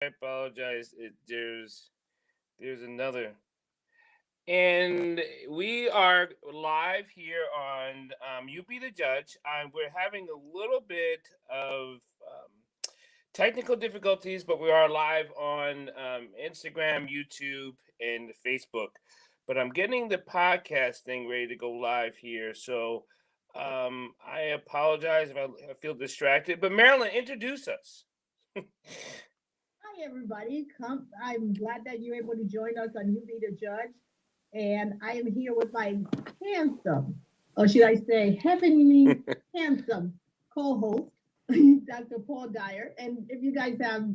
I apologize. There's another, and we are live here on You Be the Judge. We're having a little bit of technical difficulties, but we are live on Instagram, YouTube, and Facebook. But I'm getting the podcast thing ready to go live here, so I apologize if I feel distracted. But Marilyn, introduce us. Hi, everybody. I'm glad that you're able to join us on You Be the Judge. And I am here with my handsome, or should I say, heavenly handsome co host, Dr. Paul Dyer. And if you guys have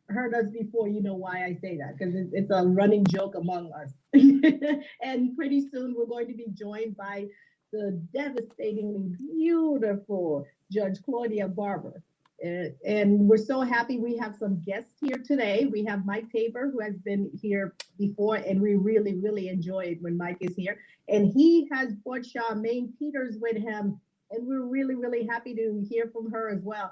heard us before, you know why I say that, because it's a running joke among us. And pretty soon we're going to be joined by the devastatingly beautiful Judge Claudia Barber. And we're so happy we have some guests here today. We have Mike Tabor, who has been here before, and we really, really enjoy it when Mike is here. And he has brought Charmaine Peters with him, and we're really, really happy to hear from her as well.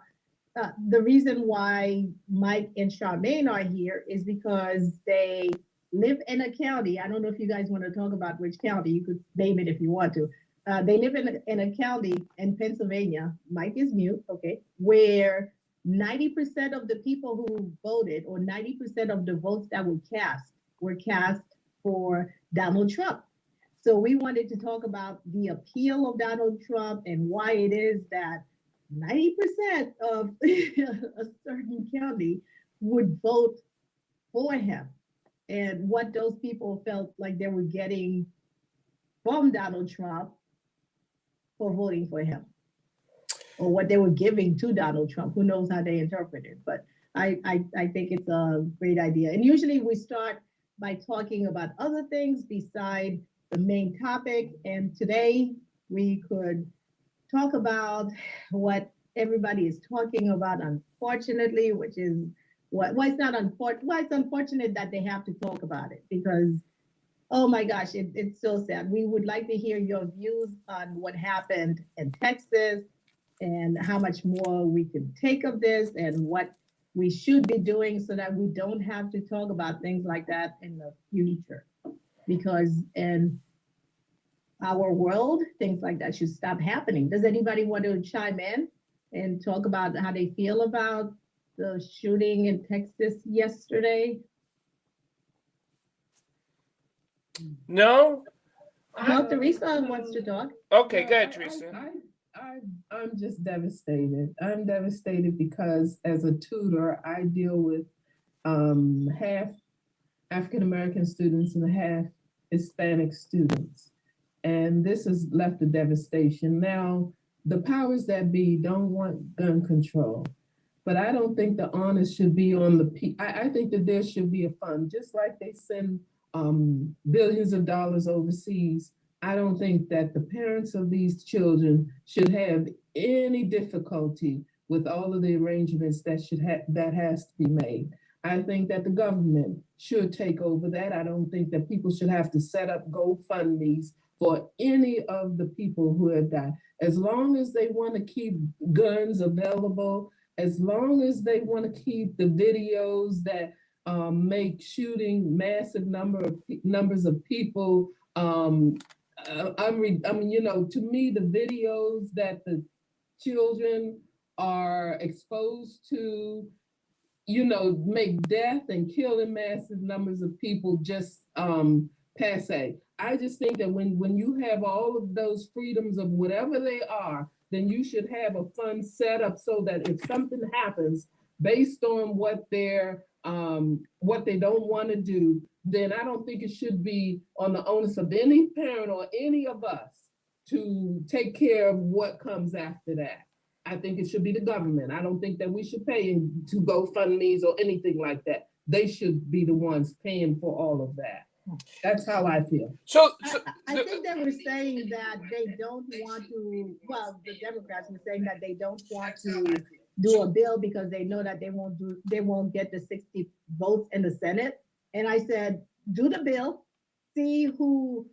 The reason why Mike and Charmaine are here is because they live in a county. I don't know if you guys want to talk about which county. You could name it if you want to. They live in a county in Pennsylvania. Mike is mute, okay, where 90% of the people who voted, or 90% of the votes that were cast for Donald Trump. So we wanted to talk about the appeal of Donald Trump and why it is that 90% of a certain county would vote for him, and what those people felt like they were getting from Donald Trump for voting for him, or what they were giving to Donald Trump. Who knows how they interpret it? But I think it's a great idea. And usually we start by talking about other things beside the main topic. And today we could talk about what everybody is talking about, unfortunately, which is why it's not unfortunate. Why it's unfortunate that they have to talk about it, because oh my gosh, it's so sad. We would like to hear your views on what happened in Texas and how much more we can take of this and what we should be doing so that we don't have to talk about things like that in the future. Because in our world, things like that should stop happening. Does anybody want to chime in and talk about how they feel about the shooting in Texas yesterday? No? Well, Teresa wants to talk. Okay, Well, go ahead, Teresa. I'm just devastated. I'm devastated because as a tutor, I deal with half African American students and half Hispanic students. And this has left a devastation. Now, the powers that be don't want gun control, but I don't think the onus should be on I think that there should be a fund, just like they send billions of dollars overseas. I don't think that the parents of these children should have any difficulty with all of the arrangements that has to be made. I think that the government should take over that. I don't think that people should have to set up GoFundMe's for any of the people who have died. As long as they want to keep guns available, as long as they want to keep the videos that make shooting massive numbers of people. I mean, to me, the videos that the children are exposed to, make death and killing massive numbers of people just passe. I just think that when you have all of those freedoms of whatever they are, then you should have a fund set up so that if something happens based on what they don't want to do, then I don't think it should be on the onus of any parent or any of us to take care of what comes after that. I think it should be the government. I don't think that we should pay to GoFundMe's or anything like that. They should be the ones paying for all of that. That's how I feel. So, I, so, I think they were saying that they don't want to, well, the Democrats were saying that they don't want to do a bill because they know that they won't get the 60 votes in the Senate. And I said, do the bill, see who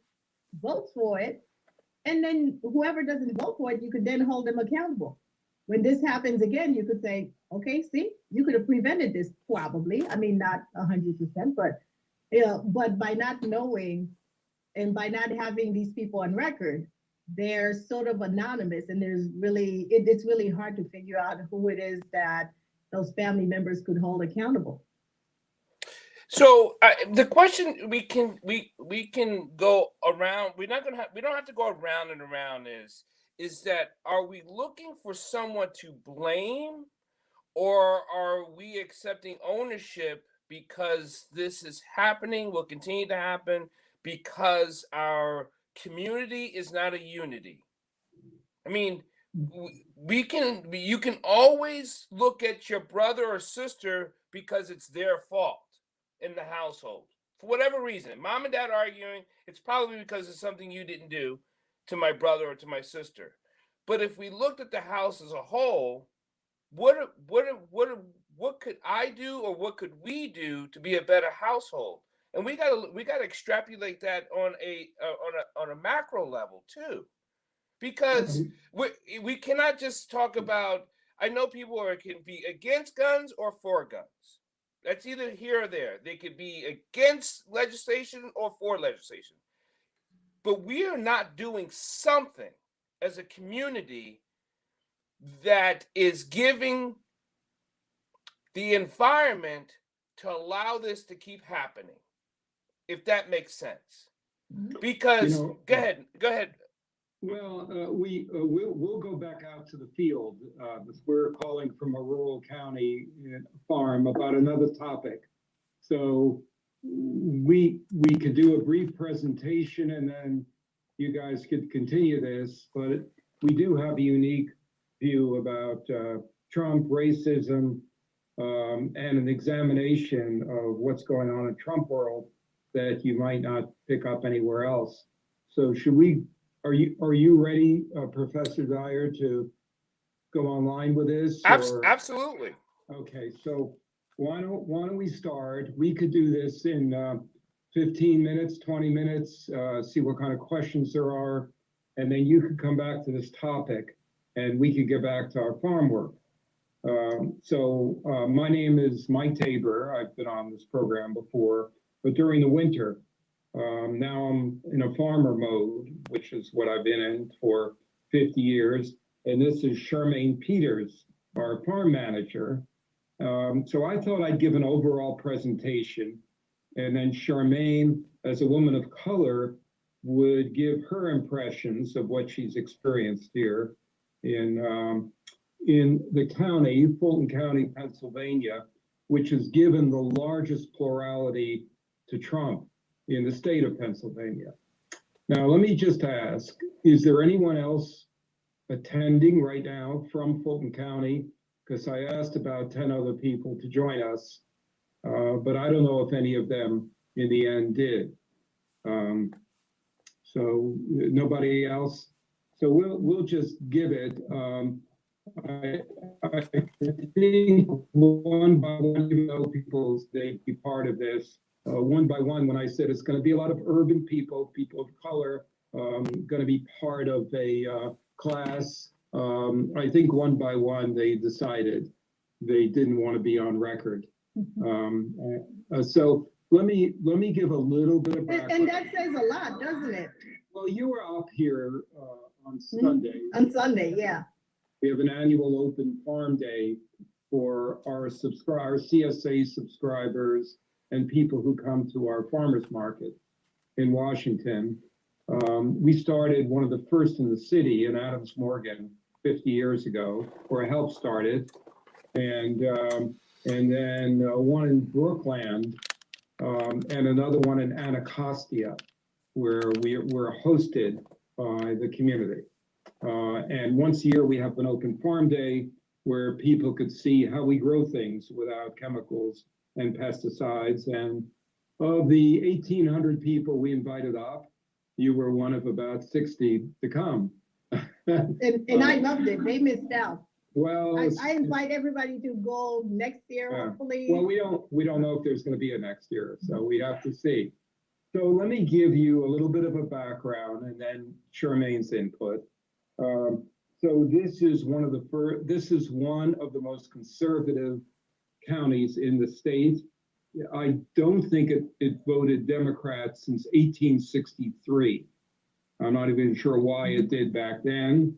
votes for it, and then whoever doesn't vote for it, you could then hold them accountable. when this happens again, you could say, okay, see, you could have prevented this probably. I mean, not 100%, but but by not knowing and by not having these people on record, they're sort of anonymous, and it's really hard to figure out who it is that those family members could hold accountable. So the question we can go around. We don't have to go around and around. Is that, are we looking for someone to blame, or are we accepting ownership because this is happening, will continue to happen because our community is not a unity? I mean, you can always look at your brother or sister because it's their fault in the household for whatever reason. Mom and dad arguing, it's probably because of something you didn't do to my brother or to my sister. But if we looked at the house as a whole, what could I do, or what could we do to be a better household? And we gotta extrapolate that on a macro level too, because we cannot just talk about. I know people can be against guns or for guns. That's either here or there. They could be against legislation or for legislation. But we are not doing something as a community that is giving the environment to allow this to keep happening, if that makes sense. Because go ahead. Well, we'll go back out to the field. We're calling from a rural county farm about another topic. So we could do a brief presentation and then you guys could continue this, but we do have a unique view about Trump, racism, and an examination of what's going on in Trump world that you might not pick up anywhere else. So are you ready, Professor Dyer, to go online with this? Absolutely. Okay, so why don't we start? We could do this in 15 minutes, 20 minutes, see what kind of questions there are, and then you could come back to this topic and we could get back to our farm work. My name is Mike Tabor. I've been on this program before, but during the winter, now I'm in a farmer mode, which is what I've been in for 50 years. And this is Charmaine Peters, our farm manager. So I thought I'd give an overall presentation, and then Charmaine, as a woman of color, would give her impressions of what she's experienced here in the county, Fulton County, Pennsylvania, which has given the largest plurality to Trump in the state of Pennsylvania. Now, let me just ask, is there anyone else attending right now from Fulton County? Because I asked about 10 other people to join us, but I don't know if any of them in the end did. So nobody else. So we'll just give it. I think one by one, you know, people, they be part of this. One by one, when I said it's going to be a lot of urban people, people of color, going to be part of a class. I think one by one, they decided they didn't want to be on record. So let me give a little bit of background. And that says a lot, doesn't it? Well, you were up here on Sunday. On Sunday, yeah. We have an annual open farm day for our CSA subscribers and people who come to our farmers market in Washington. We started one of the first in the city in Adams Morgan 50 years ago, or helped start it, and then one in Brookland and another one in Anacostia, where we're hosted by the community. And once a year we have an open farm day where people could see how we grow things without chemicals and pesticides. And of the 1,800 people we invited up, you were one of about 60 to come. And I loved it. They missed out. Well, I invite everybody to go next year, hopefully. Well, we don't know if there's going to be a next year, so we have to see. So let me give you a little bit of a background and then Charmaine's input. So this is one of this is one of the most conservative counties in the state. I don't think it voted Democrat since 1863. I'm not even sure why it did back then.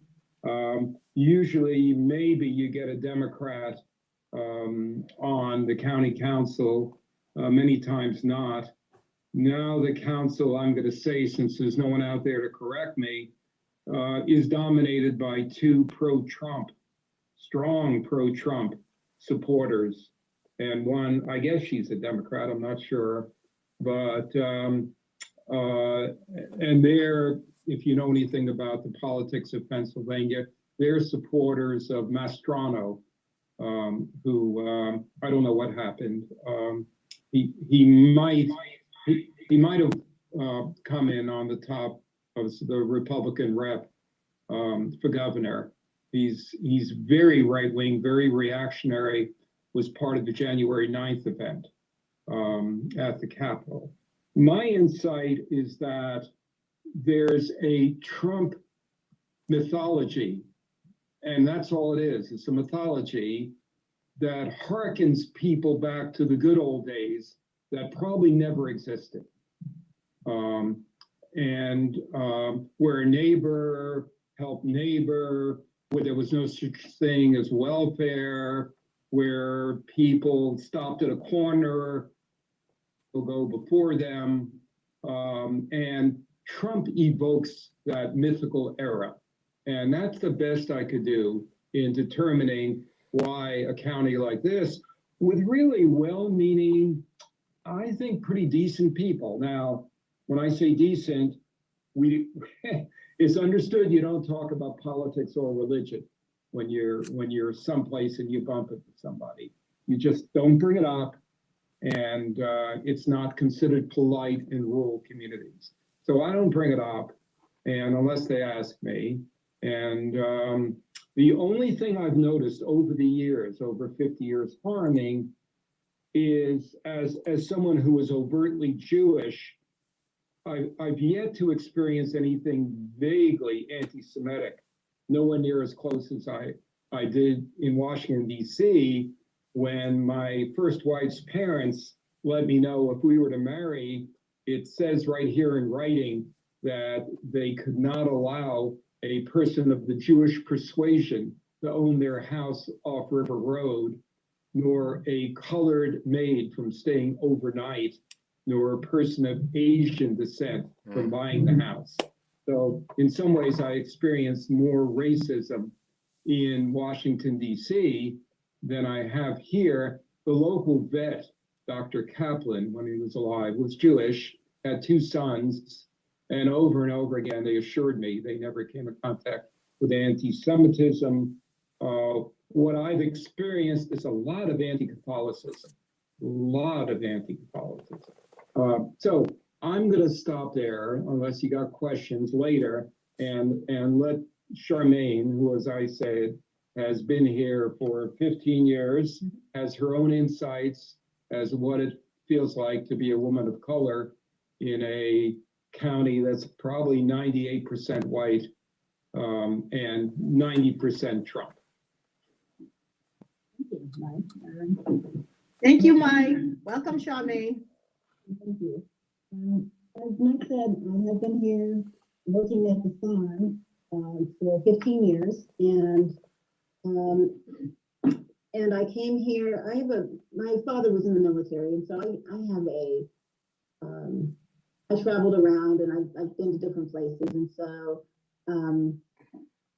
Usually, maybe you get a Democrat on the county council, many times not. Now the council, I'm going to say, since there's no one out there to correct me, is dominated by two pro-Trump, strong pro-Trump supporters. And one, I guess she's a Democrat, I'm not sure. But, and they're, if you know anything about the politics of Pennsylvania, they're supporters of Mastrano, who, I don't know what happened. He might have come in on the top of the Republican rep for governor. He's very right-wing, very reactionary, was part of the January 9th event at the Capitol. My insight is that there's a Trump mythology, and that's all it is. It's a mythology that harkens people back to the good old days that probably never existed. Where neighbor helped neighbor, where there was no such thing as welfare, where people stopped at a corner, will go before them, and Trump evokes that mythical era. And that's the best I could do in determining why a county like this, with really well-meaning, I think pretty decent people. Now, when I say decent, it's understood you don't talk about politics or religion when you're someplace and you bump into somebody. You just don't bring it up, and it's not considered polite in rural communities. So I don't bring it up, and unless they ask me. And the only thing I've noticed over the years, over 50 years farming, is as someone who is overtly Jewish, I've yet to experience anything vaguely anti-Semitic, nowhere near as close as I did in Washington, D.C., when my first wife's parents let me know if we were to marry, it says right here in writing that they could not allow a person of the Jewish persuasion to own their house off River Road, nor a colored maid from staying overnight, nor a person of Asian descent from buying the house. So in some ways, I experienced more racism in Washington, D.C. than I have here. The local vet, Dr. Kaplan, when he was alive, was Jewish, had two sons, and over again, they assured me they never came in contact with anti-Semitism. What I've experienced is a lot of anti-Catholicism, So I'm going to stop there unless you got questions later, and let Charmaine, who, as I said, has been here for 15 years, has her own insights as what it feels like to be a woman of color in a county that's probably 98% white and 90% Trump. Thank you, Mike. Welcome, Charmaine. Thank you. As Mike said, I have been here working at the farm for 15 years, and I came here. My father was in the military, and so I traveled around and I've been to different places, and so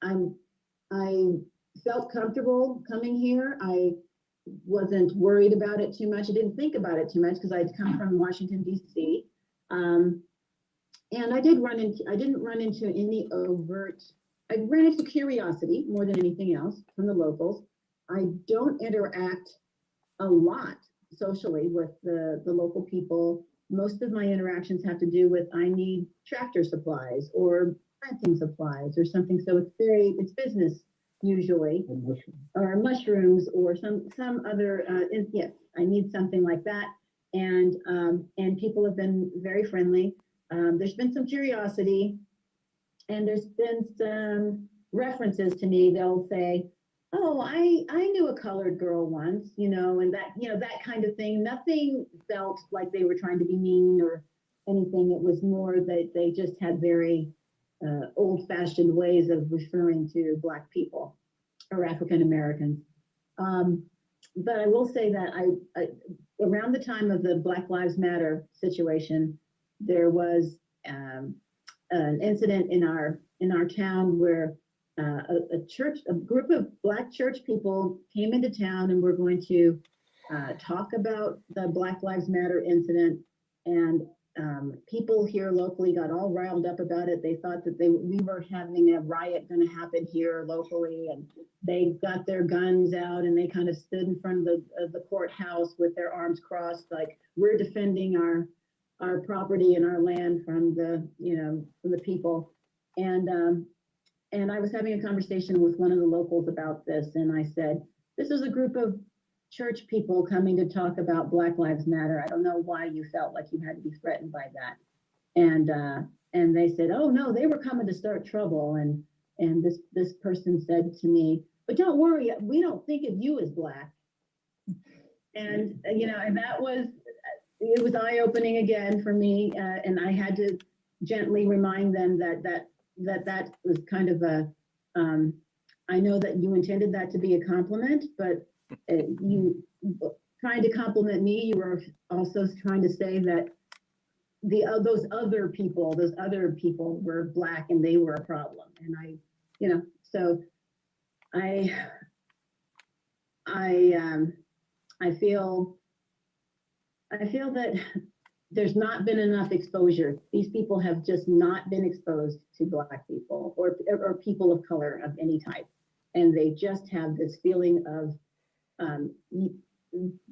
I felt comfortable coming here. I wasn't worried about it too much. I didn't think about it too much because I'd come from Washington, D.C. And I didn't run into any overt, I ran into curiosity more than anything else from the locals. I don't interact a lot socially with the local people. Most of my interactions have to do with, I need tractor supplies or planting supplies or something. So it's business usually, or mushrooms or some other, yes, I need something like that. And people have been very friendly. There's been some curiosity, and there's been references to me, they'll say, oh, I knew a colored girl once, and that kind of thing. Nothing felt like they were trying to be mean or anything. It was more that they just had very old-fashioned ways of referring to Black people or African Americans. But I will say that I around the time of the Black Lives Matter situation, there was an incident in our town where a group of Black church people came into town and were going to talk about the Black Lives Matter incident. And people here locally got all riled up about it. They thought that we were having a riot going to happen here locally, and they got their guns out and they kind of stood in front of the courthouse with their arms crossed, like, we're defending our property and our land from the people. And I was having a conversation with one of the locals about this, and I said, this is a group of church people coming to talk about Black Lives Matter. I don't know why you felt like you had to be threatened by that. And they said, oh no, they were coming to start trouble. And this person said to me, but don't worry, we don't think of you as Black. And and it was eye-opening again for me. And I had to gently remind them that was kind of I know that you intended that to be a compliment, but you trying to compliment me, you were also trying to say that those other people were Black and they were a problem. And so I feel that there's not been enough exposure. These people have just not been exposed to Black people or people of color of any type. And they just have this feeling of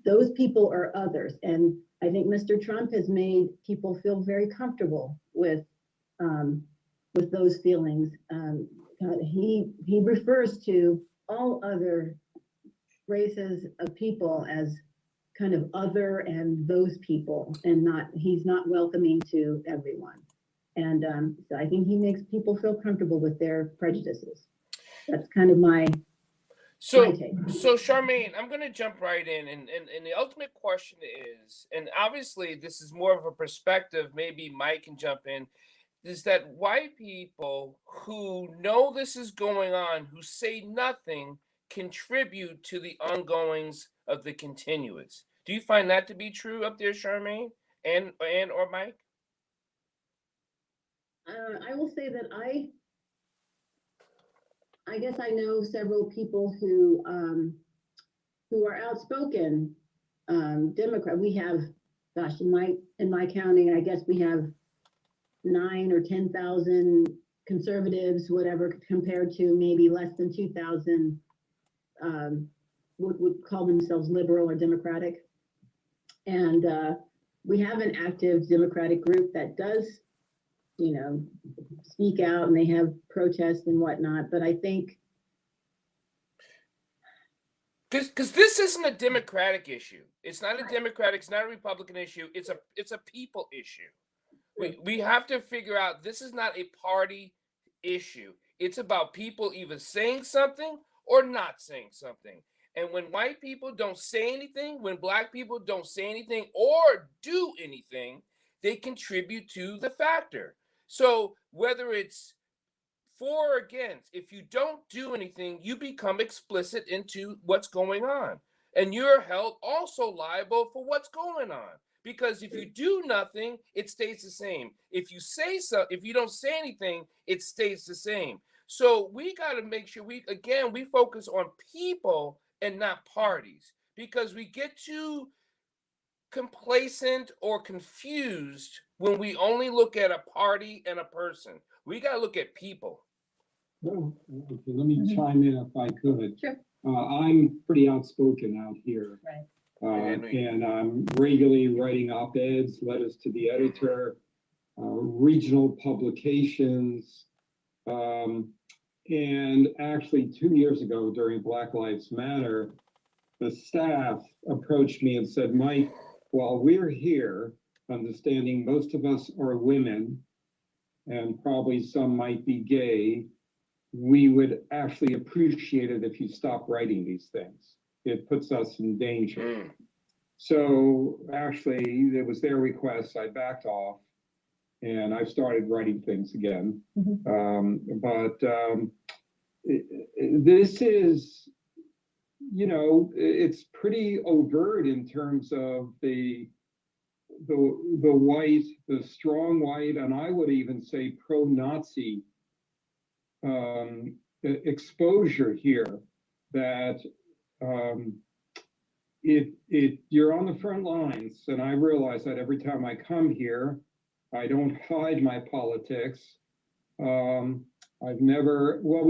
those people are others. And I think Mr. Trump has made people feel very comfortable with those feelings. He refers to all other races of people as kind of other and those people, and he's not welcoming to everyone. And so I think he makes people feel comfortable with their prejudices. That's kind of my take. So Charmaine, I'm going to jump right in, and the ultimate question is, and obviously this is more of a perspective, maybe Mike can jump in, is that white people who know this is going on, who say nothing, contribute to the ongoings of the continuous. Do you find that to be true up there, Charmaine and or Mike? I will say that I guess I know several people who are outspoken Democrat. We have, gosh, in my county, I guess we have 9,000 or 10,000 conservatives, whatever, compared to maybe less than 2,000 would call themselves liberal or Democratic. And we have an active Democratic group that does, speak out, and they have protests and whatnot. But I think because this isn't a Democratic issue. It's not a Democratic. It's not a Republican issue. It's a people issue. We have to figure out this is not a party issue. It's about people either saying something or not saying something. And when white people don't say anything, when Black people don't say anything or do anything, they contribute to the factor. So whether it's for or against, if you don't do anything, you become explicit into what's going on. And you're held also liable for what's going on. Because if you do nothing, it stays the same. If you say so, if you don't say anything, it stays the same. So we got to make sure we focus on people and not parties, because we get too complacent or confused when we only look at a party and a person. We got to look at people. Well, okay, let me chime in if I could. Sure. I'm pretty outspoken out here. Right. And I'm regularly writing op-eds, letters to the editor, regional publications. And actually 2 years ago during Black Lives Matter, the staff approached me and said, Mike, while we're here, understanding most of us are women and probably some might be gay, we would actually appreciate it if you stop writing these things. It puts us in danger. Mm. So actually, it was their request. I backed off, and I started writing things again. This is, it's pretty overt in terms of the white, the strong white, and I would even say pro-Nazi exposure here. That you're on the front lines, and I realize that every time I come here, I don't hide my politics. We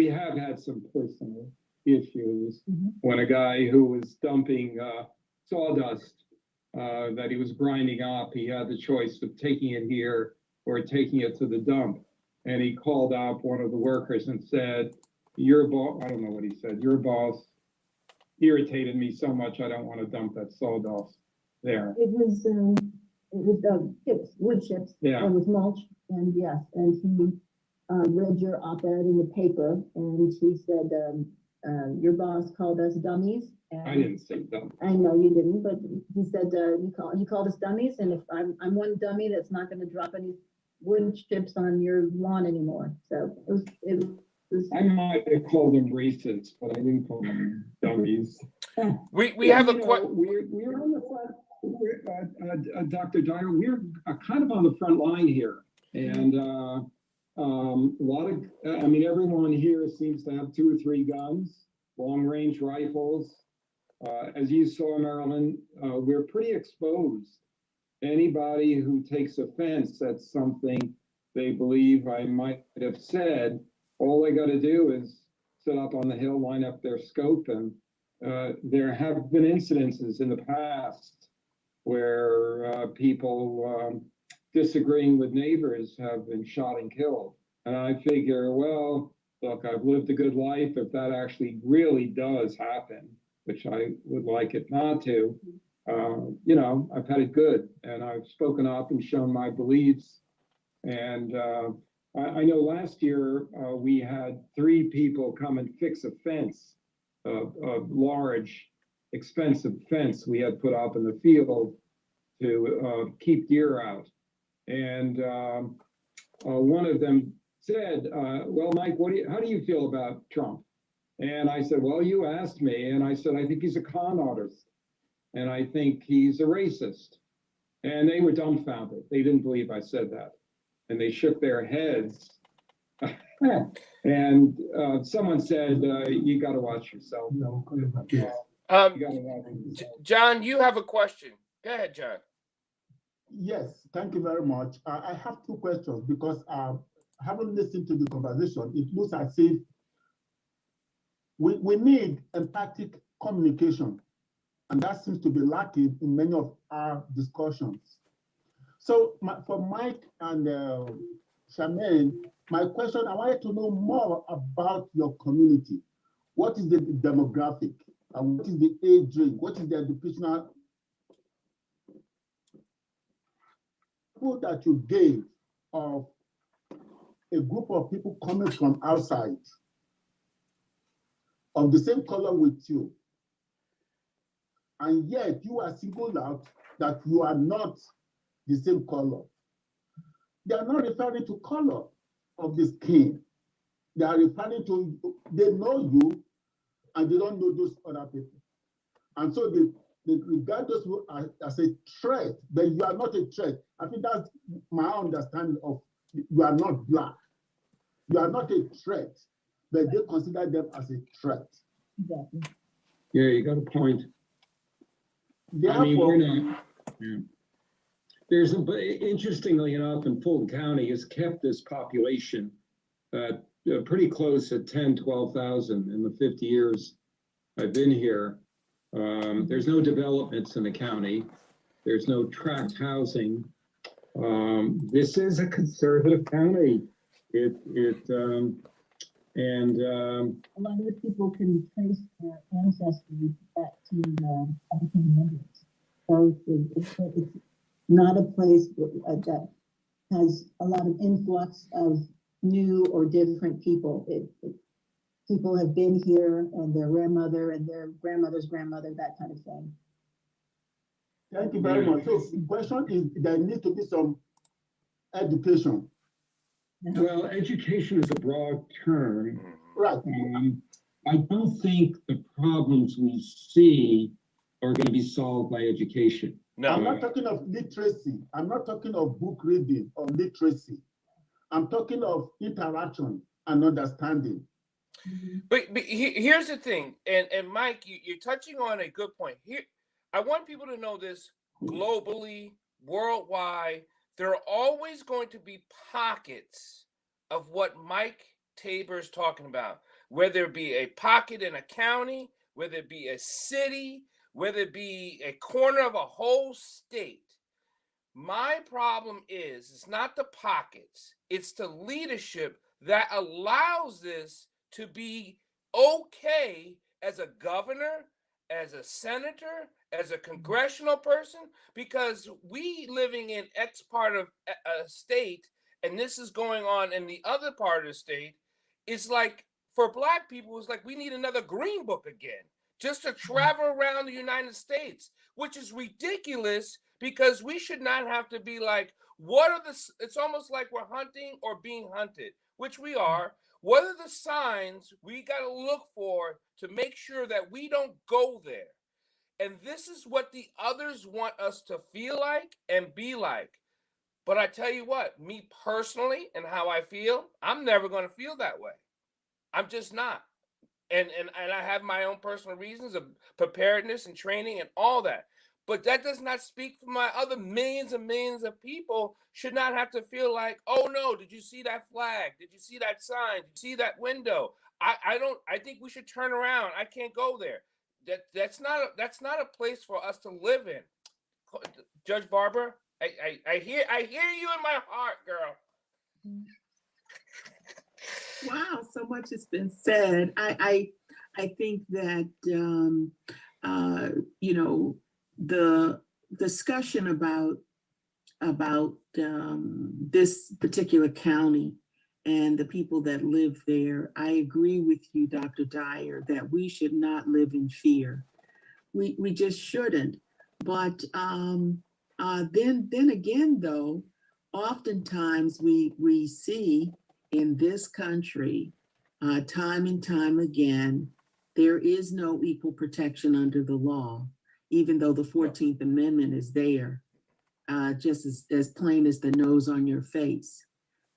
have had some personal issues when a guy who was dumping sawdust that he was grinding up, he had the choice of taking it here or taking it to the dump. And he called up one of the workers and said, your boss, I don't know what he said, your boss irritated me so much, I don't want to dump that sawdust there. It was chips, wood chips. Yeah. It was mulch, and yes, and he read your op-ed in the paper, and he said, your boss called us dummies. And I didn't say dump. I know you didn't, but he said, you called us dummies, and if I'm one dummy that's not gonna drop any wood chips on your lawn anymore. So it was. I might have called them racists, but I didn't call them dummies. We have a question. We're on the front, Dr. Dyer, we're kind of on the front line here. And a lot of, everyone here seems to have 2 or 3 guns, long-range rifles. As you saw, Marilyn, we're pretty exposed. Anybody who takes offense at something they believe I might have said, all they got to do is sit up on the hill, line up their scope, and there have been incidences in the past where people disagreeing with neighbors have been shot and killed. And I figure, well, look, I've lived a good life. If that actually really does happen, which I would like it not to, I've had it good, and I've spoken up and shown my beliefs. And I know last year we had 3 people come and fix a fence, a large, expensive fence we had put up in the field to keep deer out. And one of them said, well, Mike, how do you feel about Trump? And I said, well, you asked me. And I said, I think he's a con artist. And I think he's a racist. And they were dumbfounded. They didn't believe I said that. And they shook their heads. And someone said, you got to watch yourself. You gotta watch yourself. John, you have a question. Go ahead, John. Yes, thank you very much. I have 2 questions because having listened to the conversation, it looks as if we need empathic communication, and that seems to be lacking in many of our discussions. So for Mike and Charmaine, my question, I wanted to know more about your community. What is the demographic? And what is the age range? What is the educational input that you gave of a group of people coming from outside of the same color with you, and yet you are singled out that you are not the same color? They are not referring to color of the skin. They are referring to, they know you and they don't know those other people. And so they regard those people as a threat, but you are not a threat. I think that's my understanding of, you are not black. You are not a threat, but they consider them as a threat. Exactly. Yeah, you got a point. Therefore, we're not. Yeah. Interestingly enough, in Fulton County has kept this population pretty close at 10, 12,000 in the 50 years I've been here. There's no developments in the county. There's no tract housing. This is a conservative county. A lot of the people can trace their ancestry back to African Indians. So it's not a place that has a lot of influx of new or different people. people have been here and their grandmother and their grandmother's grandmother, that kind of thing. Thank you very much. So the question is, there needs to be some education. Well, education is a broad term. Right. I don't think the problems we see are going to be solved by education. No. I'm not talking of literacy. I'm not talking of book reading or literacy. I'm talking of interaction and understanding. But here's the thing, and Mike, you're touching on a good point. Here, I want people to know this globally, worldwide. There are always going to be pockets of what Mike Tabor is talking about, whether it be a pocket in a county, whether it be a city, whether it be a corner of a whole state. My problem is, it's not the pockets, it's the leadership that allows this to be okay as a governor, as a senator, as a congressional person, because we living in X part of a state, and this is going on in the other part of the state, it's like, for Black people, it's like we need another Green Book again, just to travel around the United States, which is ridiculous, because we should not have to be like, what are the, it's almost like we're hunting or being hunted, which we are. What are the signs we got to look for to make sure that we don't go there? And this is what the others want us to feel like and be like. But I tell you what, me personally and how I feel, I'm never going to feel that way. I'm just not. And I have my own personal reasons of preparedness and training and all that. But that does not speak for my other millions and millions of people should not have to feel like, oh no, did you see that flag? Did you see that sign? Did you see that window? I think we should turn around. I can't go there. That's not a place for us to live in. Judge Barbara, I hear you in my heart, girl. Wow, so much has been said. I think that you know, the discussion about this particular county and the people that live there, I agree with you, Dr. Dyer, that we should not live in fear. We just shouldn't. But then again, though, oftentimes we see in this country, time and time again, there is no equal protection under the law, even though the 14th Amendment is there, just as plain as the nose on your face.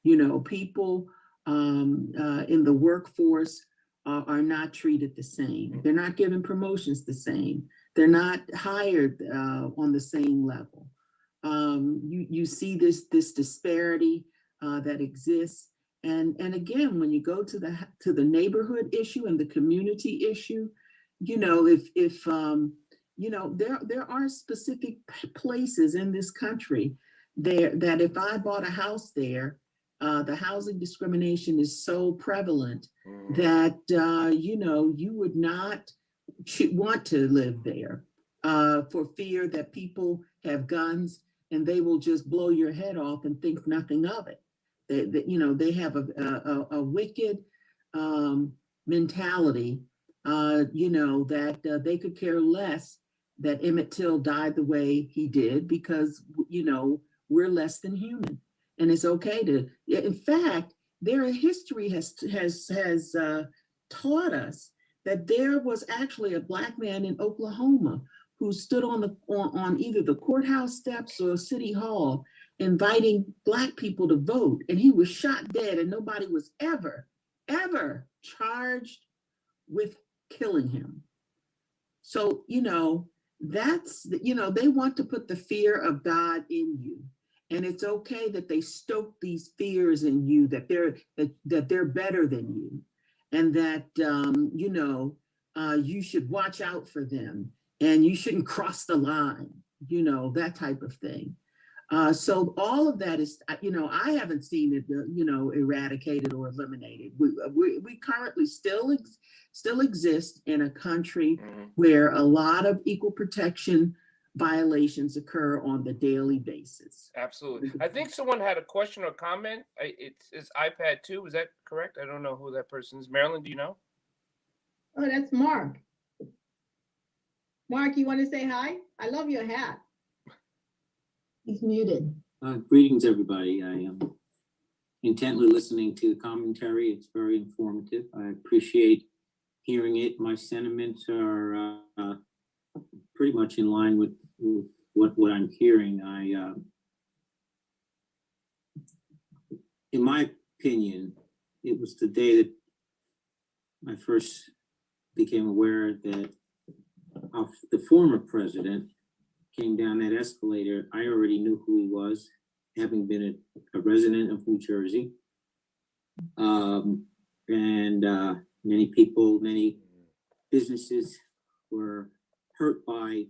You know, people in the workforce are not treated the same. They're not given promotions the same. They're not hired on the same level. You see this disparity that exists. And again, when you go to the neighborhood issue and the community issue, you know, if you know, there are specific places in this country there that if I bought a house there, the housing discrimination is so prevalent that you know, you would not want to live there for fear that people have guns and they will just blow your head off and think nothing of it. You know, they have a wicked mentality, you know, that they could care less that Emmett Till died the way he did because, you know, we're less than human. And it's okay to, in fact, their history has taught us that there was actually a Black man in Oklahoma who stood on either the courthouse steps or City Hall inviting Black people to vote, and he was shot dead, and nobody was ever charged with killing him. So, you know, that's, you know, they want to put the fear of God in you. And it's okay that they stoke these fears in you, that they're better than you, and that, you know, you should watch out for them, and you shouldn't cross the line, you know, that type of thing. So all of that is, you know, I haven't seen it, you know, eradicated or eliminated. We currently still exist in a country where a lot of equal protection violations occur on the daily basis. Absolutely. I think someone had a question or comment. It's iPad 2. Is that correct? I don't know who that person is. Marilyn, do you know? Oh, that's Mark. Mark, you want to say hi? I love your hat. He's muted. Greetings, everybody. I am intently listening to the commentary. It's very informative. I appreciate hearing it. My sentiments are pretty much in line with what I'm hearing. In my opinion, it was the day that I first became aware that the former president came down that escalator. I already knew who he was, having been a resident of New Jersey. Many people, many businesses were hurt by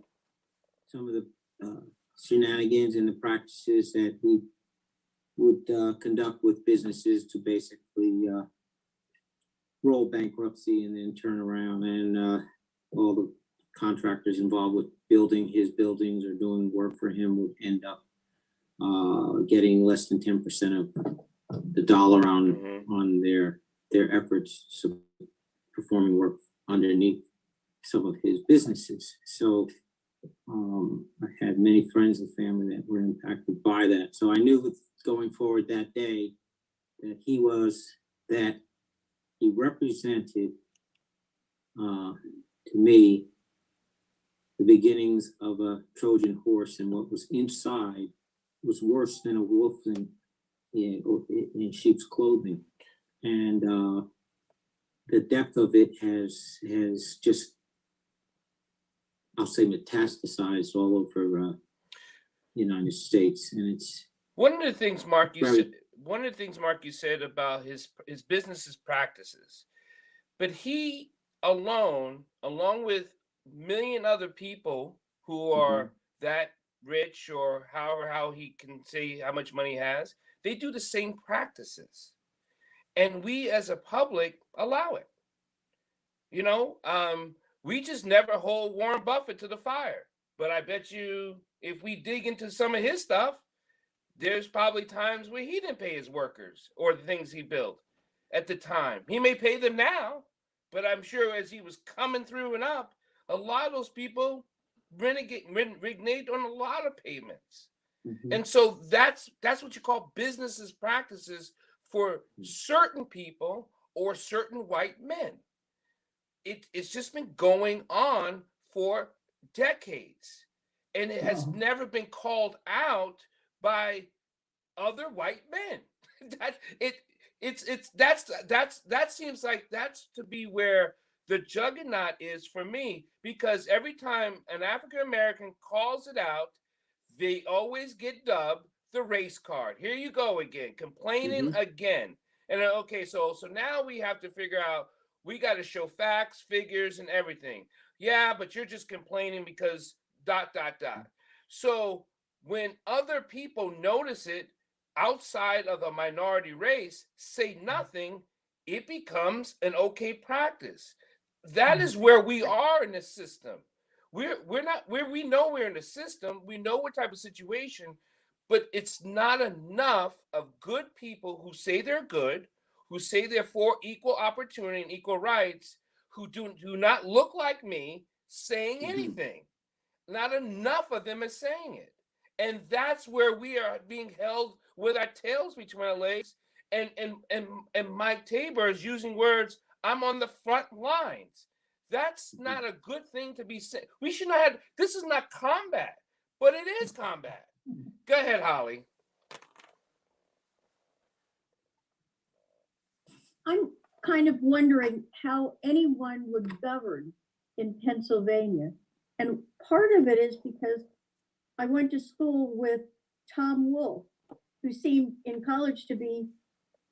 some of the shenanigans and the practices that we would conduct with businesses to basically roll bankruptcy and then turn around, and all the contractors involved with building his buildings or doing work for him would end up getting less than 10% of the dollar on their efforts, so performing work underneath some of his businesses. So I had many friends and family that were impacted by that. So I knew going forward that day that he represented to me the beginnings of a Trojan horse, and what was inside was worse than a wolf in sheep's clothing. And the depth of it has just, I'll say, metastasized all over the United States. And it's One of the things, Mark, you Right. said, one of the things, Mark, you said about his business's practices, but he alone, along with a million other people who are that rich, or how he can say how much money he has, they do the same practices, and we as a public allow it. We just never hold Warren Buffett to the fire, but I bet you if we dig into some of his stuff, there's probably times where he didn't pay his workers or the things he built at the time. He may pay them now, but I'm sure as he was coming through and up, a lot of those people renegade on a lot of payments. And so that's what you call businesses practices for certain people or certain white men. It's just been going on for decades, and it has never been called out by other white men. That seems like that's to be where the juggernaut is for me, because every time an African American calls it out, they always get dubbed the race card. Here you go again, complaining again. And okay, so now we have to figure out, we got to show facts, figures, and everything. Yeah, but you're just complaining because ... So when other people notice it outside of the minority race, say nothing, it becomes an okay practice. That is where we are in the system. We know we're in the system. We know what type of situation, but it's not enough of good people who say they're good, who say they're for equal opportunity and equal rights, who do not look like me, saying anything. Not enough of them is saying it. And that's where we are being held with our tails between our legs. And Mike Tabor is using words, I'm on the front lines. That's not a good thing to be saying. We should not have, this is not combat, but it is combat. Go ahead, Holly. I'm kind of wondering how anyone would govern in Pennsylvania. And part of it is because I went to school with Tom Wolfe, who seemed in college to be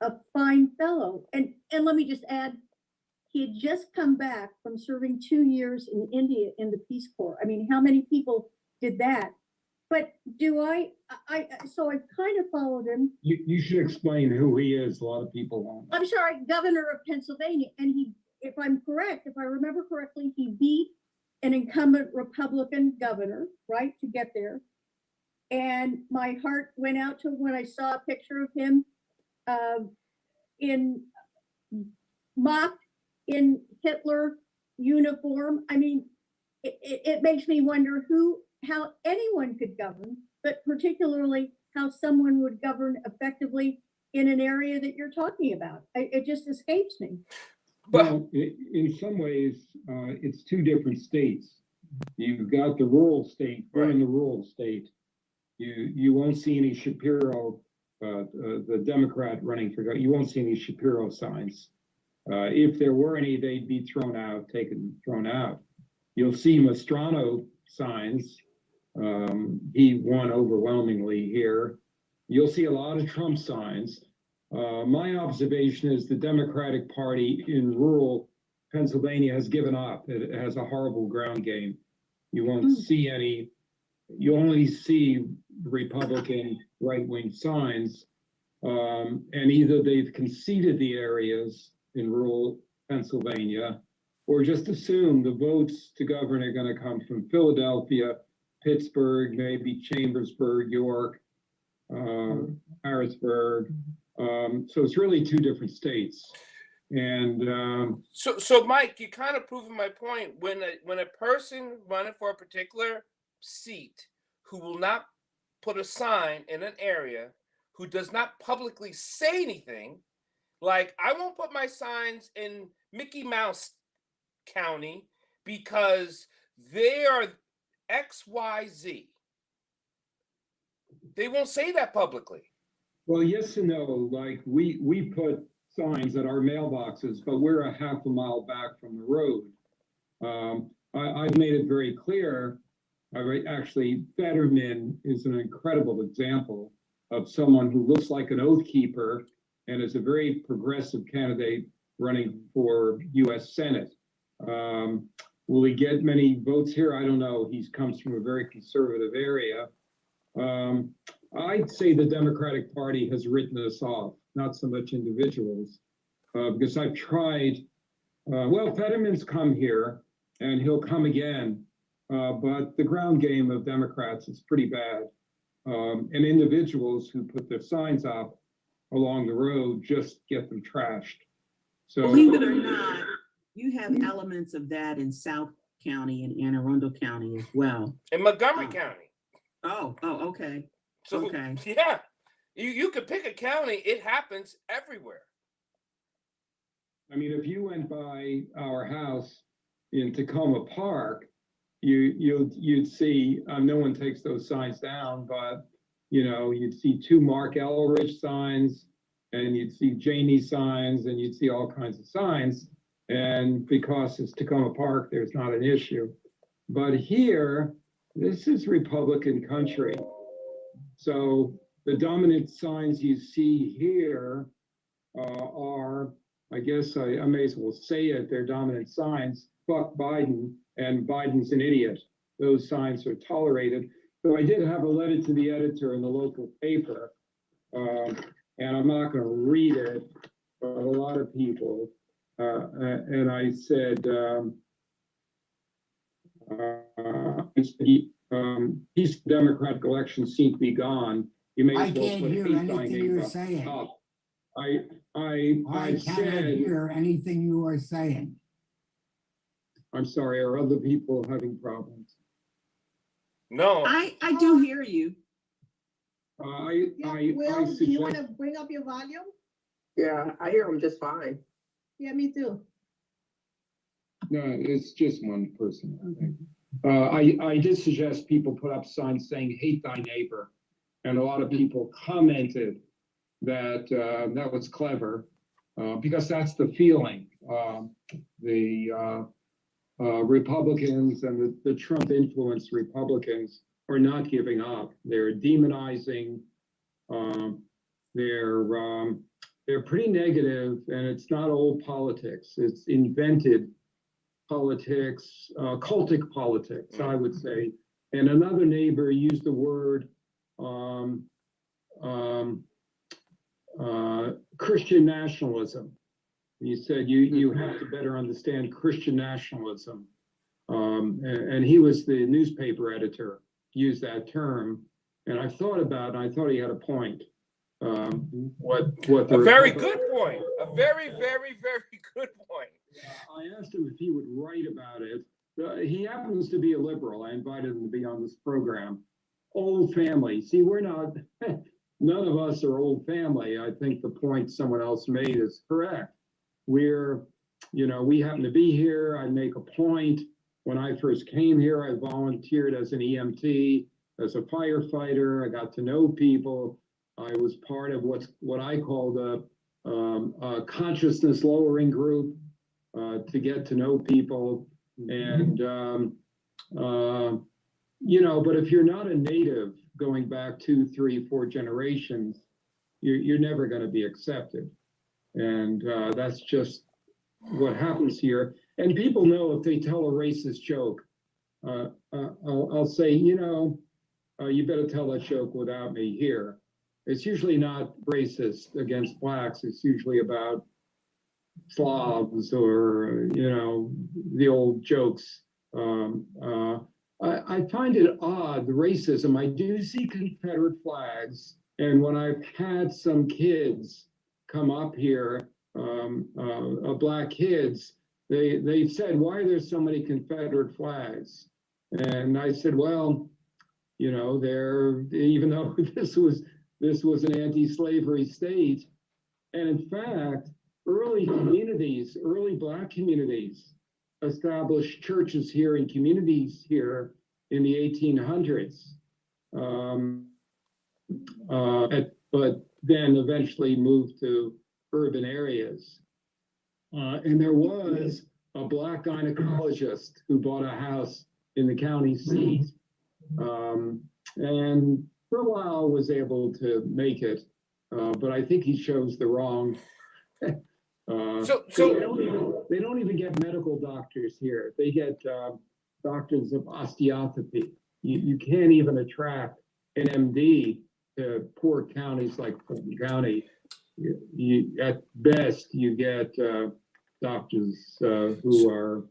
a fine fellow. And let me just add, he had just come back from serving 2 years in India in the Peace Corps. I mean, how many people did that? But so I kind of followed him. You should explain who he is. A lot of people won't. I'm sorry, governor of Pennsylvania. And he, if I'm correct, if I remember correctly, he beat an incumbent Republican governor, right, to get there. And my heart went out to when I saw a picture of him mocked in Hitler uniform. I mean, it makes me wonder how anyone could govern, but particularly how someone would govern effectively in an area that you're talking about. It just escapes me. Well, in some ways, it's two different states. You've got the rural state, we're in the rural state. You won't see any Shapiro, the Democrat running for, you won't see any Shapiro signs. If there were any, they'd be thrown out. You'll see Mastrano signs. He won overwhelmingly here. You'll see a lot of Trump signs. My observation is the Democratic Party in rural Pennsylvania has given up. It has a horrible ground game. You won't see any, you only see Republican right-wing signs. And either they've conceded the areas in rural Pennsylvania, or just assume the votes to govern are going to come from Philadelphia, Pittsburgh, maybe Chambersburg, York, Harrisburg. So it's really two different states. And so Mike, you kind of proving my point. When a person running for a particular seat who will not put a sign in an area, who does not publicly say anything, like I won't put my signs in Mickey Mouse County because they are XYZ. They won't say that publicly. well, yes and no. Like we put signs at our mailboxes, but we're a half a mile back from the road. I've made it very clear. Actually, Fetterman is an incredible example of someone who looks like an oath keeper and is a very progressive candidate running for U.S. Senate. Will he get many votes here? I don't know. He comes from a very conservative area. I'd say the Democratic Party has written us off, not so much individuals, because I've tried. Well, Fetterman's come here and he'll come again, but the ground game of Democrats is pretty bad. And individuals who put their signs up along the road just get them trashed. So, Believe it or not, you have elements of that in South County and Anne Arundel County as well. In Montgomery County. Oh, okay. So Okay. yeah, you could pick a county. It happens everywhere. I mean, if you went by our house in Tacoma Park, you'd see, no one takes those signs down, but you'd see two Mark Elridge signs, and you'd see Jamie signs, and you'd see all kinds of signs. And because it's Tacoma Park, there's not an issue. But here, this is Republican country. So the dominant signs you see here are, I guess I may as well say it, they're dominant signs, fuck Biden, and Biden's an idiot. Those signs are tolerated. So I did have a letter to the editor in the local paper, and I'm not going to read it, but a lot of people, and I said, these Democratic elections seem to be gone. You may I as well can't put hear hate anything thy you're neighbor saying. up. I I cannot said, hear anything you are saying. I'm sorry, are other people having problems? No. I do hear you. Yeah, Will, do you want to bring up your volume? Yeah, I hear them just fine. Yeah, me too. No, it's just one person, I think. I did suggest people put up signs saying hate thy neighbor. And a lot of people commented that that was clever because that's the feeling. The Republicans and the Trump influenced Republicans are not giving up. They're demonizing. They're pretty negative, and it's not old politics. It's invented politics, cultic politics, I would say. And another neighbor used the word Christian nationalism. He said you have to better understand Christian nationalism. And he was the newspaper editor, used that term. And I thought about it, I thought he had a point. A very good point. A very, very, very good point. I asked him if he would write about it. He happens to be a liberal. I invited him to be on this program. Old family. See, we're not, none of us are old family. I think the point someone else made is correct. We're, we happen to be here. I make a point. When I first came here, I volunteered as an EMT, as a firefighter. I got to know people. I was part of what I called a consciousness lowering group to get to know people. And, but if you're not a native going back 2, 3, 4 generations, you're never going to be accepted. And that's just what happens here. And people know if they tell a racist joke, I'll say, you better tell that joke without me here. It's usually not racist against blacks. It's usually about Slavs or, the old jokes. I find it odd, the racism. I do see Confederate flags. And when I've had some kids come up here, black kids, they said, why are there so many Confederate flags? And I said, well, even though this was an anti-slavery state, and in fact, early black communities established churches here and communities here in the 1800s, but then eventually moved to urban areas. And there was a black gynecologist who bought a house in the county seat, and for a while was able to make it, but I think he chose the wrong. So they don't even get medical doctors here. They get doctors of osteopathy. You can't even attract an MD to poor counties like Fulton County. At best, you get doctors who are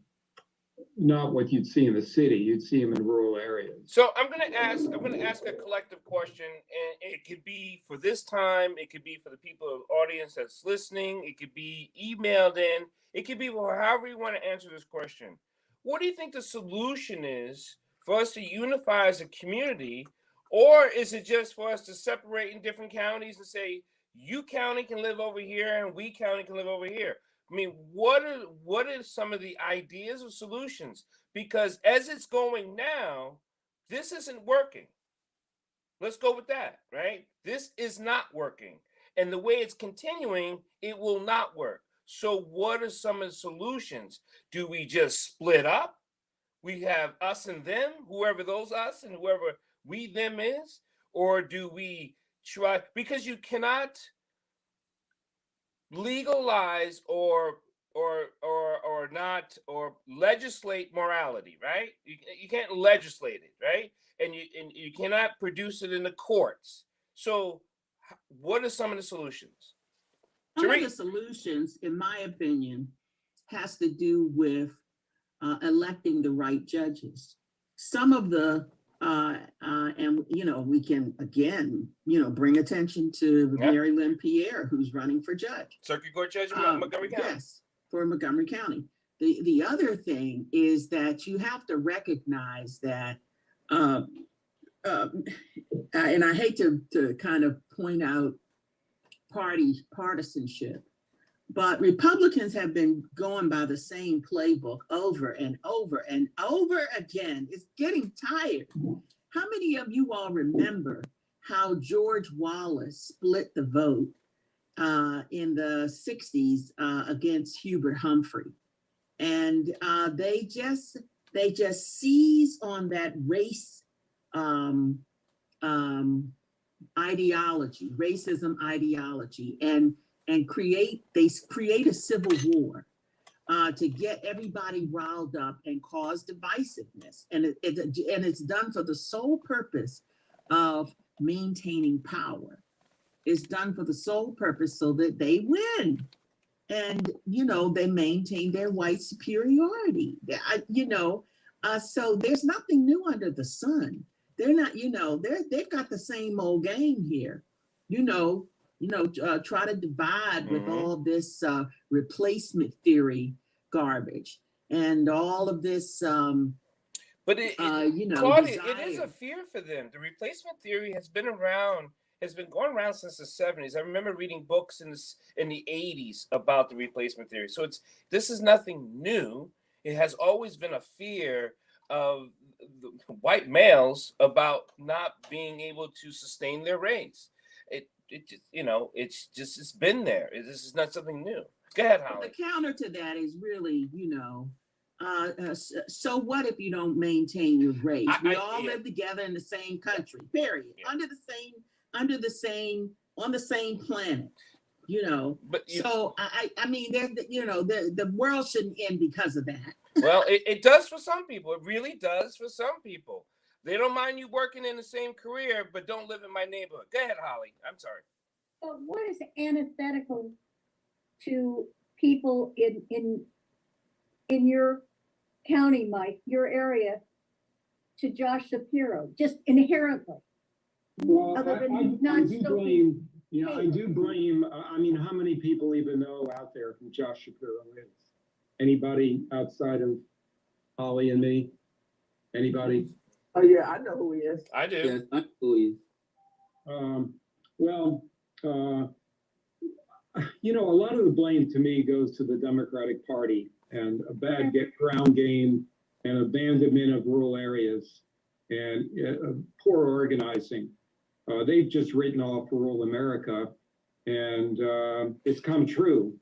not what you'd see in the city. You'd see them in rural areas. So I'm gonna ask a collective question, and it could be for this time, it could be for the people of the audience that's listening, it could be emailed in, it could be however you want to answer this question. What do you think the solution is for us to unify as a community, or is it just for us to separate in different counties and say, you county can live over here and we county can live over here? I mean, what are some of the ideas or solutions? Because as it's going now, this isn't working. Let's go with that, right? This is not working. And the way it's continuing, it will not work. So what are some of the solutions? Do we just split up? We have us and them, whoever those us and whoever we them is? Or do we try, because you cannot legalize or legislate morality, right? You can't legislate it, right? And you cannot produce it in the courts. So what are some of the solutions? Some of the solutions, in my opinion, has to do with electing the right judges. Some of the and we can again bring attention to Mary Lynn Pierre, who's running for judge, circuit court judge in Montgomery County. Yes, for Montgomery County. The other thing is that you have to recognize that, and I hate to kind of point out partisanship, but Republicans have been going by the same playbook over and over and over again. It's getting tired. How many of you all remember how George Wallace split the vote in the 60s against Hubert Humphrey? And they just seize on that race ideology, racism ideology, and create a civil war to get everybody riled up and cause divisiveness. And it's done for the sole purpose of maintaining power. It's done for the sole purpose so that they win. And, they maintain their white superiority. So there's nothing new under the sun. They're not, they've got the same old game here. Try to divide with all this replacement theory garbage and all of this, But Claudia, it is a desire. fear for them. The replacement theory has been around, has been going around since the 70s. I remember reading books in the 80s about the replacement theory. So this is nothing new. It has always been a fear of the white males about not being able to sustain their race. It's been there. This is not something new. Go ahead, The Holly. counter to that is really, so what if you don't maintain your race? We all live together in the same country, period, Yeah. on the same planet, But So I mean, the world shouldn't end because of that. well, it does for some people. It really does for some people. They don't mind you working in the same career, but don't live in my neighborhood. Go ahead, Holly. I'm sorry. But what is antithetical to people in your county, Mike, your area, to Josh Shapiro, just inherently? Well, Other than I not do so blame, I do blame, I mean, how many people even know out there who Josh Shapiro is? Anybody outside of Holly and me? Anybody? Oh, yeah, I know who he is. I do. Yes, I believe. Well, a lot of the blame to me goes to the Democratic Party and a bad ground game and abandonment of rural areas and poor organizing. They've just written off rural America, and it's come true.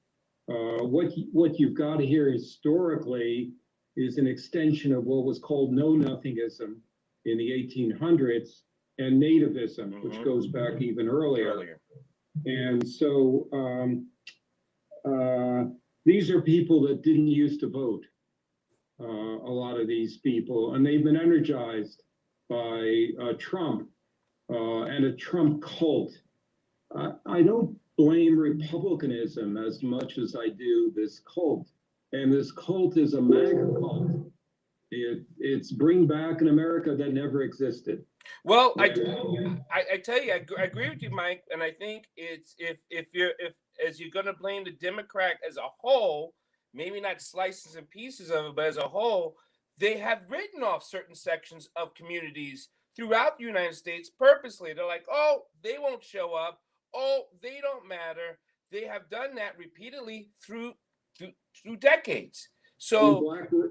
What you've got here historically is an extension of what was called know-nothingism in the 1800s and nativism, which goes back even earlier. And so these are people that didn't used to vote, a lot of these people, and they've been energized by Trump and a Trump cult. I don't blame Republicanism as much as I do this cult. And this cult is a MAGA cult. It's bring back an America that never existed. Well, I tell you, I agree with you, Mike, and I think it's if as you're going to blame the Democrat as a whole, maybe not slices and pieces of it, but as a whole, they have written off certain sections of communities throughout the United States purposely. They're like, oh, they won't show up. Oh, they don't matter. They have done that repeatedly through decades. So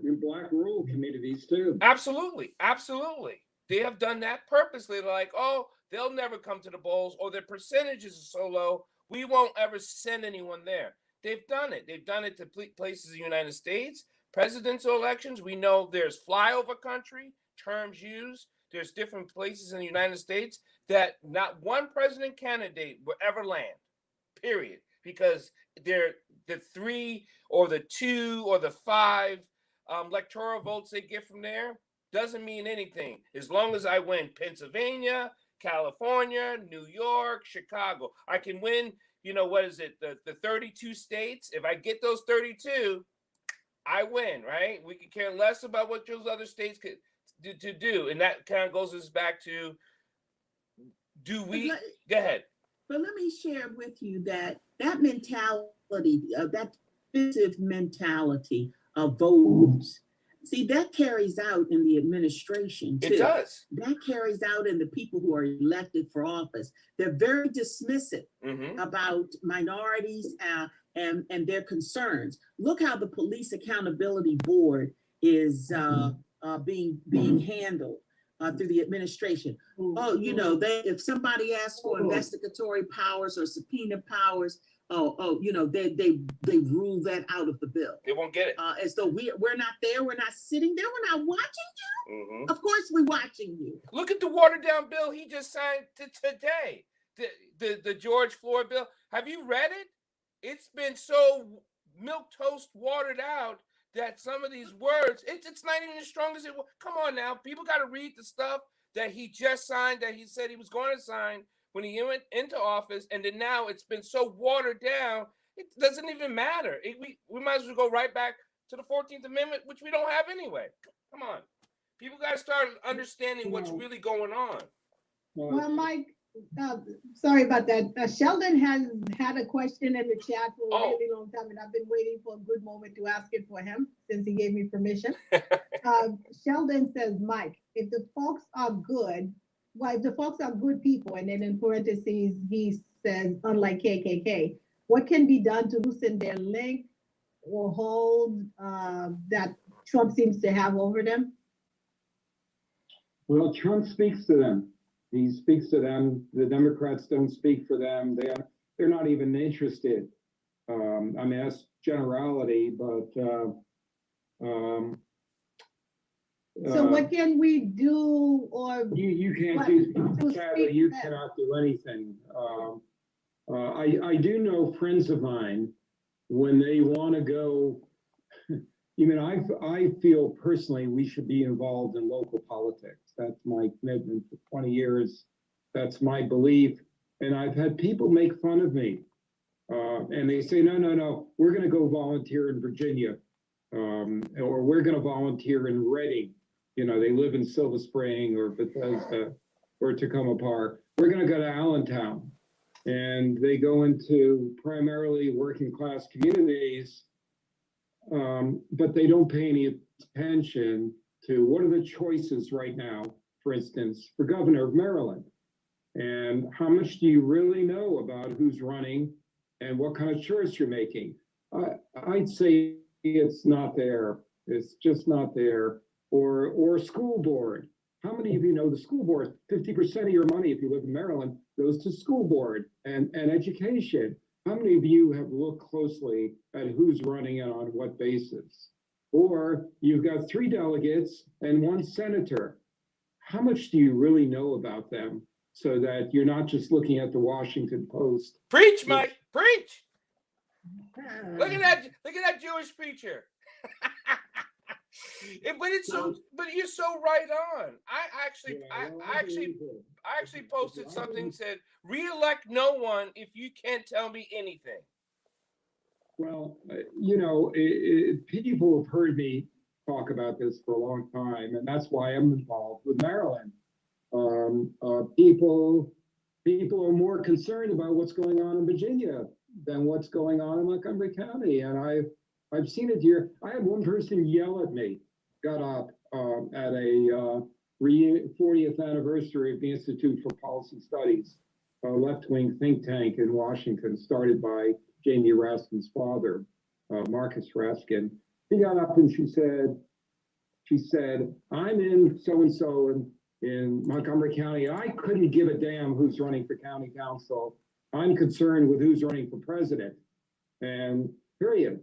in black rural communities too. Absolutely. They have done that purposely. They're like, oh, they'll never come to the polls, or their percentages are so low, we won't ever send anyone there. They've done it. They've done it to places in the United States, presidential elections. We know there's flyover country, terms used. There's different places in the United States that not one president candidate will ever land, period, because they're the 3 or the 2 or the 5 electoral votes they get from there doesn't mean anything as long as I win Pennsylvania, California, New York, Chicago. I can win, what is it, the 32 states. If I get those 32, I win, right? We could care less about what those other states could do. And that kind of goes us back to, go ahead. But let me share with you that mentality, that defensive mentality of voters, see, that carries out in the administration too. It does. That carries out in the people who are elected for office. They're very dismissive about minorities and their concerns. Look how the Police Accountability Board is being handled through the administration. Oh, if somebody asks for investigatory powers or subpoena powers, they rule that out of the bill. They won't get it. As though we're not there, we're not sitting there, we're not watching you. Of course we're watching you. Look at the watered down bill he just signed today. The George Floyd bill. Have you read it? It's been so milquetoast watered out that some of these words, it's not even as strong as it was. Come on now, people got to read the stuff that he just signed, that he said he was going to sign when he went into office, and then now it's been so watered down, it doesn't even matter. We might as well go right back to the 14th Amendment, which we don't have anyway. Come on. People got to start understanding what's really going on. Well, Mike, Sorry about that. Sheldon has had a question in the chat for a Oh. really long time, and I've been waiting for a good moment to ask it for him since he gave me permission. Sheldon says, Mike, if the folks are good, well, if the folks are good people, and then in parentheses, he says, unlike KKK, what can be done to loosen their link or hold that Trump seems to have over them? Well, Trump speaks to them. He speaks to them. The Democrats don't speak for them. They're not even interested. I mean, that's generality, but So what can we do, or you can't what- do, to sadly, speak you then? cannot do anything. I do know friends of mine, when they want to go, you mean, I feel personally we should be involved in local politics. That's my commitment for 20 years. That's my belief. And I've had people make fun of me. And they say, no, we're going to go volunteer in Virginia. Or we're going to volunteer in Reading. You know, they live in Silver Spring or Bethesda or Tacoma Park. We're going to go to Allentown. And they go into primarily working class communities, but they don't pay any attention to what are the choices right now, for instance, for governor of Maryland. And how much do you really know about who's running and what kind of choice you're making? I'd say it's not there. It's just not there. Or school board. How many of you know the school board? 50% of your money, if you live in Maryland, goes to school board and education. How many of you have looked closely at who's running and on what basis? Or you've got 3 delegates and 1 senator. How much do you really know about them so that you're not just looking at the Washington Post? Preach, Mike, preach. Look at that Jewish preacher. But you're so right on. I actually posted something said, re-elect no one if you can't tell me anything. Well, you know, people have heard me talk about this for a long time, and that's why I'm involved with Maryland. People are more concerned about what's going on in Virginia than what's going on in Montgomery County, and I've seen it here. I had one person yell at me, got up at a 40th anniversary of the Institute for Policy Studies, a left-wing think tank in Washington, started by Jamie Raskin's father, Marcus Raskin. She got up and she said, I'm in so-and-so in Montgomery County. I couldn't give a damn who's running for county council. I'm concerned with who's running for president, and period.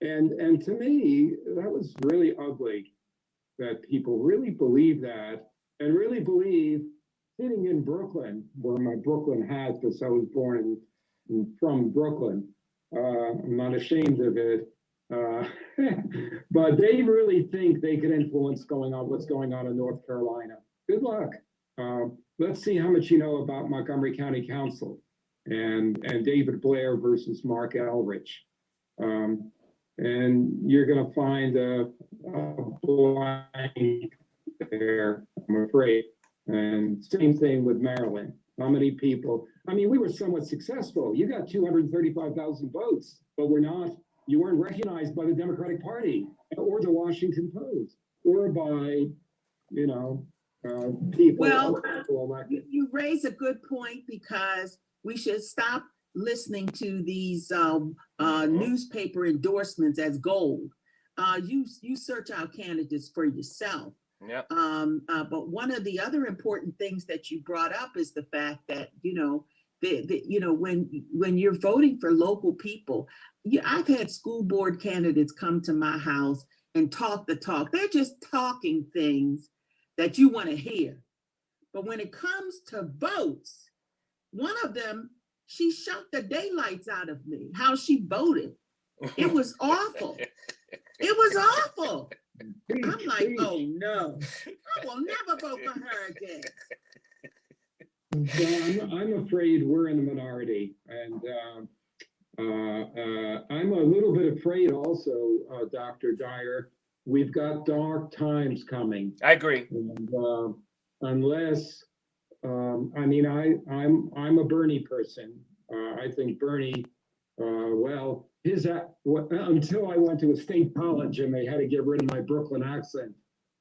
And to me, that was really ugly that people really believe that and really believe sitting in Brooklyn, where my Brooklyn hat, because I was born from Brooklyn. I'm not ashamed of it. But they really think they can influence what's going on in North Carolina. Good luck. Let's see how much you know about Montgomery County Council and David Blair versus Mark Elrich. And you're going to find a blank there, I'm afraid. And same thing with Maryland. How many people? I mean, we were somewhat successful. You got 235,000 votes, but you weren't recognized by the Democratic Party or the Washington Post or by, people. Well, you raise a good point, because we should stop listening to these newspaper endorsements as gold. You search out candidates for yourself. Yeah. But one of the other important things that you brought up is the fact that, when you're voting for local people, I've had school board candidates come to my house and talk the talk. They're just talking things that you want to hear. But when it comes to votes, one of them, she shocked the daylights out of me, how she voted. It was awful. It was awful. I'm like, oh no, I will never vote for her again. Well, I'm afraid we're in the minority, and I'm a little bit afraid also, Dr. Dyer. We've got dark times coming. I agree. And, unless I mean, I'm a Bernie person. I think Bernie, well, until I went to a state college and they had to get rid of my Brooklyn accent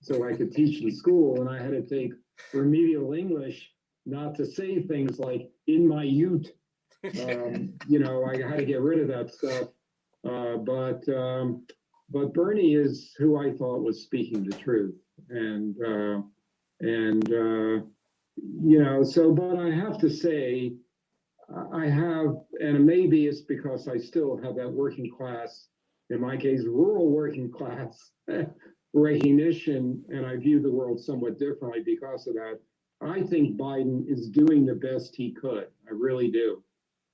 so I could teach in school, and I had to take remedial English not to say things like "in my ute." You know, I had to get rid of that stuff. But Bernie is who I thought was speaking the truth, and you know, so, but I have to say, I have, and maybe it's because I still have that working class, in my case, rural working class recognition, and I view the world somewhat differently because of that. I think Biden is doing the best he could. I really do.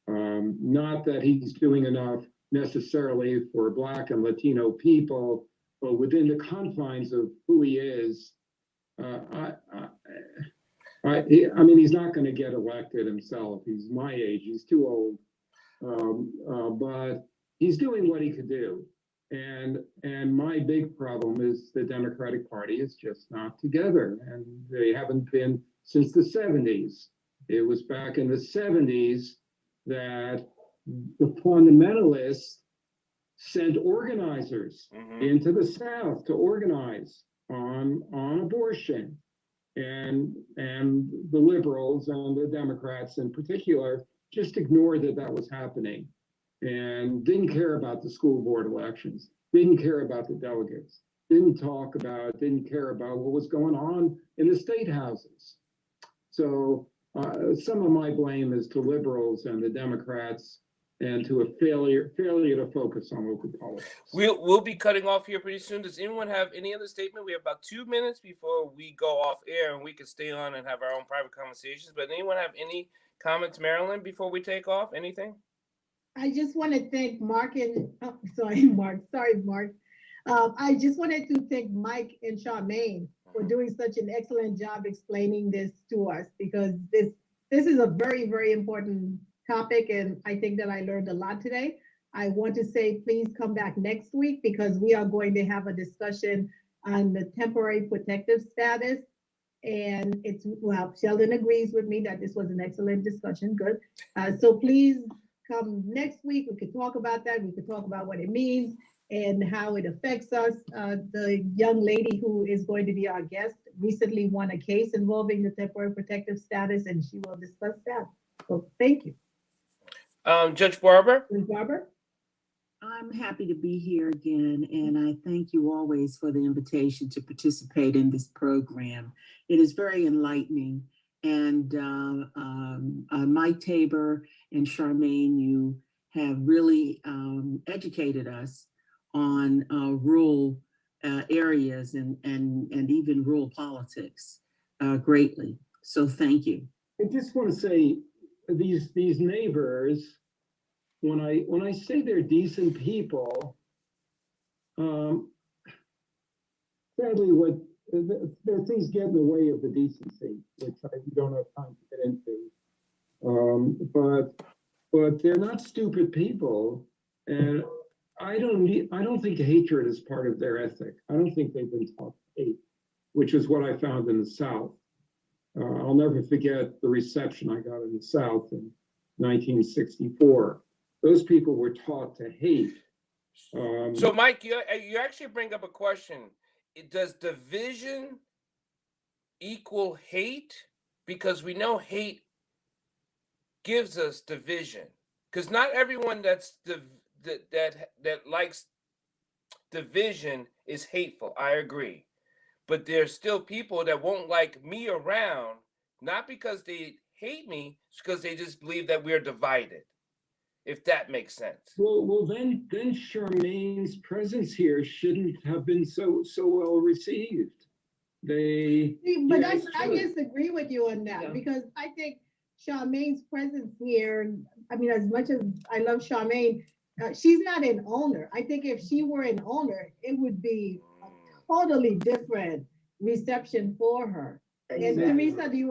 Not that he's doing enough necessarily for Black and Latino people, but within the confines of who he is, I mean, he's not going to get elected himself. He's my age. He's too old. But he's doing what he could do. And my big problem is the Democratic Party is just not together. And they haven't been since the 70s. It was back in the 70s that the fundamentalists sent organizers into the South to organize on abortion. And the liberals and the Democrats in particular just ignored that was happening and didn't care about the school board elections, didn't care about the delegates, didn't care about what was going on in the state houses. So some of my blame is to liberals and the Democrats and to a failure to focus on local politics. We'll be cutting off here pretty soon. Does anyone have any other statement? We have about 2 minutes before we go off air, and we can stay on and have our own private conversations. But anyone have any comments, Marilyn, before we take off? Anything? I just want to thank Mark and, sorry, Mark. I just wanted to thank Mike and Charmaine for doing such an excellent job explaining this to us, because this is a very, very important topic, and I think that I learned a lot today. I want to say, please come back next week, because we are going to have a discussion on the temporary protective status. And it's, well, Sheldon agrees with me that this was an excellent discussion. Good. So please come next week. We could talk about that. We could talk about what it means and how it affects us. The young lady who is going to be our guest recently won a case involving the temporary protective status, and she will discuss that. So thank you. Judge Barber? Judge Barber? I'm happy to be here again, and I thank you always for the invitation to participate in this program. It is very enlightening, and Mike Tabor and Charmaine, you have really educated us on rural areas and even rural politics greatly. So thank you. I just want to say, these neighbors, when I say they're decent people, sadly, there things get in the way of the decency, which I don't have time to get into. But they're not stupid people, and I don't think hatred is part of their ethic. I don't think they've been taught hate, which is what I found in the South. I'll never forget the reception I got in the South in 1964. Those people were taught to hate. So, Mike, you actually bring up a question. Does division equal hate? Because we know hate gives us division. Because not everyone that likes division is hateful. I agree. But there's still people that won't like me around, not because they hate me, it's because they just believe that we're divided, if that makes sense. Well, then Charmaine's presence here shouldn't have been so well received. But I disagree with you on that, because I think Charmaine's presence here, I mean, as much as I love Charmaine, she's not an owner. I think if she were an owner, it would be a totally different reception for her. And Teresa, do you